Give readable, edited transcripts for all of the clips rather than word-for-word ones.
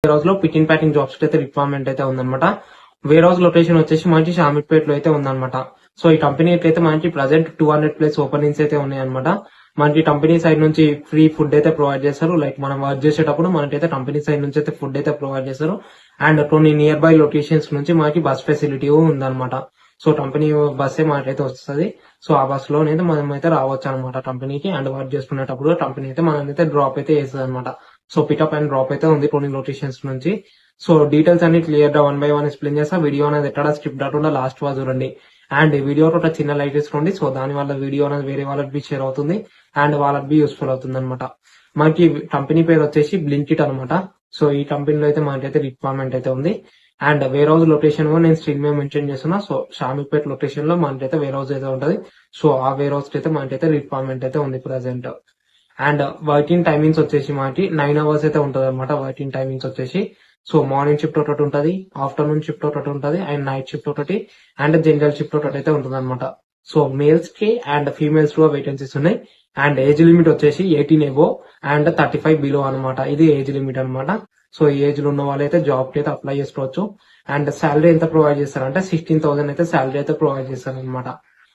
Wear house లో picking packing jobs అయితే requirement అయితే ఉందన్నమాట. వేర్ హౌస్ లొకేషన్ వచ్చేసి మనకి షామీర్పేట్ లో అయితే ఉందన్నమాట. సో ఈ కంపెనీ అయితే మనకి ప్రజెంట్ 200+ ఓపెనింగ్స్ అయితే ఉన్నాయన్నమాట. మనకి కంపెనీ సైడ్ నుంచి ఫ్రీ ఫుడ్ అయితే ప్రొవైడ్ చేస్తారు. లైక్ మనం వర్క్ చేసేటప్పుడు మనకైతే కంపెనీ సైడ్ నుంచి అయితే ఫుడ్ అయితే ప్రొవైడ్ చేస్తారు. అండ్ కొన్ని నియర్ బై లొకేషన్స్ నుంచి మనకి బస్ ఫెసిలిటీ ఉందన్నమాట. సో కంపెనీ బస్సే మనకైతే వస్తుంది. సో ఆ బస్ లో అయితే మనం అయితే రావచ్చు అనమాట కంపెనీకి. అండ్ వర్క్ చేసుకునేటప్పుడు కంపెనీ అయితే మనమైతే డ్రాప్ అయితే వేస్తుంది అనమాట. సో పికప్ అండ్ డ్రాప్ అయితే ఉంది కొన్ని లొకేషన్స్ నుంచి. సో డీటెయిల్స్ అన్ని క్లియర్ గా 1 by 1 ఎక్స్ప్లెయిన్ చేస్తా. వీడియో అనేది ఎక్కడ స్కిప్ కాకుండా లాస్ట్ వరకు చూడండి. అండ్ ఈ వీడియో ఒక చిన్న లైక్ తీసుకోండి. సో దాని వల్ల వీడియో అనేది వేరే వాళ్ళకి బి షేర్ అవుతుంది అండ్ వాళ్ళకి బి యూస్ఫుల్ అవుతుంది అనమాట. మనకి కంపెనీ పేరు వచ్చేసి బ్లింకిట్ అనమాట. సో ఈ కంపెనీలో అయితే మనకైతే రిక్వైర్మెంట్ అయితే ఉంది. అండ్ వేర్ హౌస్ లొకేషన్ నేను స్క్రీన్ మీద మెన్షన్ చేస్తున్నా. సో షామీర్పేట్ లొకేషన్ లో మనకైతే వేర్ హౌస్ అయితే ఉంటది. సో ఆ వేర్ హౌస్ అయితే మనకైతే రిక్వైర్మెంట్ అయితే ఉంది ప్రెసెంట్. అండ్ వర్కింగ్ టైమింగ్స్ వచ్చేసి మనకి 9 hours అయితే ఉంటది అనమాట. వర్కింగ్ టైమింగ్స్ వచ్చేసి సో మార్నింగ్ షిఫ్ట్ ఒకటి ఉంటది, ఆఫ్టర్నూన్ షిఫ్ట్ ఒకటి ఉంటది, అండ్ నైట్ షిఫ్ట్ ఒకటి, అండ్ జనరల్ షిఫ్ట్ ఒకటి అయితే ఉంటుంది అనమాట. సో మేల్స్ కి అండ్ ఫీమేల్స్ కూడా వేకెన్సీస్ ఉన్నాయి. అండ్ ఏజ్ లిమిట్ వచ్చేసి 18 above అండ్ 35 below అనమాట. ఇది ఏజ్ లిమిట్ అనమాట. సో ఈ ఏజ్ లో ఉన్న వాళ్ళైతే జాబ్ కి అయితే అప్లై చేసుకోవచ్చు. అండ్ శాలరీ ఎంత ప్రొవైడ్ చేస్తారంటే 16,000 అయితే శాలరీ అయితే ప్రొవైడ్ చేస్తారు అనమాట.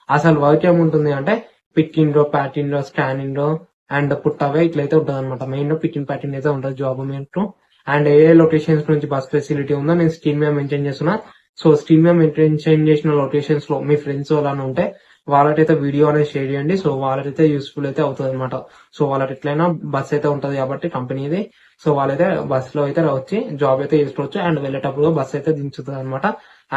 అసలు వర్క్ ఏముంటుంది అంటే పికింగ్ లో, ప్యాకింగ్ లో, స్కానింగ్ లో అండ్ పుట్టవే ఇట్లయితే ఉంటుంది అనమాట. మెయిన్ పికింగ్ ప్యాకింగ్ అయితే ఉంటుంది జాబ్ మీకు. అండ్ ఏ లొకేషన్స్ నుంచి బస్ ఫెసిలిటీ ఉందో నేను స్క్రీన్ మీద మెన్షన్ చేస్తున్నా. సో స్క్రీన్ మీద మెన్షన్ చేసిన లొకేషన్స్ లో మీ ఫ్రెండ్స్ వాళ్ళని ఉంటే వాళ్ళకైతే వీడియో అనేది షేర్ చేయండి. సో వాళ్ళకైతే యూస్ఫుల్ అయితే అవుతుంది అనమాట. సో వాళ్ళకి ఎట్లయినా బస్ అయితే ఉంటది కాబట్టి కంపెనీది. సో వాళ్ళైతే బస్ లో అయితే వచ్చి జాబ్ అయితే చేసుకోవచ్చు. అండ్ వెళ్ళేటప్పుడు బస్ అయితే దించుతుంది అనమాట.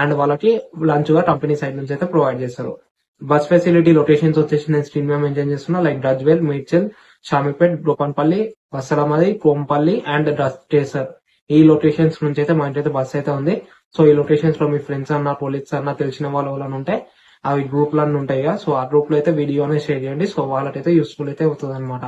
అండ్ వాళ్ళకి లంచ్ గా కంపెనీ సైడ్ నుంచి అయితే ప్రొవైడ్ చేస్తారు. బస్ ఫెసిలిటీ లొకేషన్స్ వచ్చేసి నేను స్క్రీన్ మీద మెన్షన్ చేస్తున్నా. లైక్ డజ్వెల్, మేడ్చల్, షామీర్పేట్, బ్రోపన్పల్లి, వసలమది, కోంపల్లి అండ్ స్టేసర్. ఈ లొకేషన్స్ నుంచి అయితే మనకైతే బస్ అయితే ఉంది. సో ఈ లొకేషన్స్ లో మీ ఫ్రెండ్స్ అన్న, కొలీగ్స్ అన్న, తెలిసిన వాళ్ళు ఎవరైనా ఉంటే అవి గ్రూప్ లన్నీ ఉంటాయి కదా. సో ఆ గ్రూప్ లో అయితే వీడియో అనేది షేర్ చేయండి. సో వాళ్ళకైతే యూస్ఫుల్ అయితే అవుతుంది అనమాట.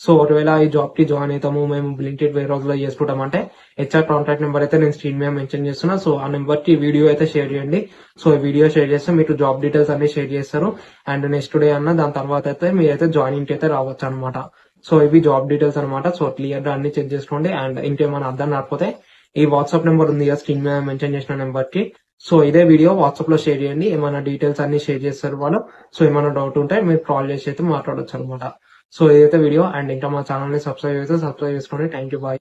సో ఒకవేళ ఈ జాబ్ కి జాయిన్ అవుతాము మేము బ్లింకిట్ వేర్ హౌస్ లో చేసుకుంటాం అంటే హెచ్ఆర్ కాంటాక్ట్ నెంబర్ అయితే నేను స్క్రీన్ మీద మెన్షన్ చేస్తున్నా. సో ఆ నెంబర్ కి వీడియో అయితే షేర్ చేయండి. సో ఈ వీడియో షేర్ చేస్తే మీకు జాబ్ డీటెయిల్స్ అన్ని షేర్ చేస్తారు. అండ్ నెక్స్ట్ డే అన్న దాని తర్వాత అయితే మీరైతే జాయినింగ్ అయితే రావచ్చు అనమాట. సో ఇవి జాబ్ డీటెయిల్స్ అనమాట. సో క్లియర్ గా అన్ని చెక్ చేసుకోండి. అండ్ ఇంకేమైనా అర్థం కాకపోతే ఈ వాట్సాప్ నెంబర్ ఉంది కదా స్క్రీన్ మీద మెన్షన్ చేసిన నెంబర్ కి. సో ఇదే వీడియో వాట్సాప్ లో షేర్ చేయండి. ఏమైనా డీటెయిల్స్ అన్ని షేర్ చేస్తారు వాళ్ళు. సో ఏమైనా డౌట్ ఉంటే మీరు కాల్ చేసి అయితే మాట్లాడొచ్చు అనమాట. సో ఇదైతే వీడియో. అండ్ ఇంకా మా ఛానల్ ని సబ్స్క్రైబ్ చేసుకోండి. Thank you, bye.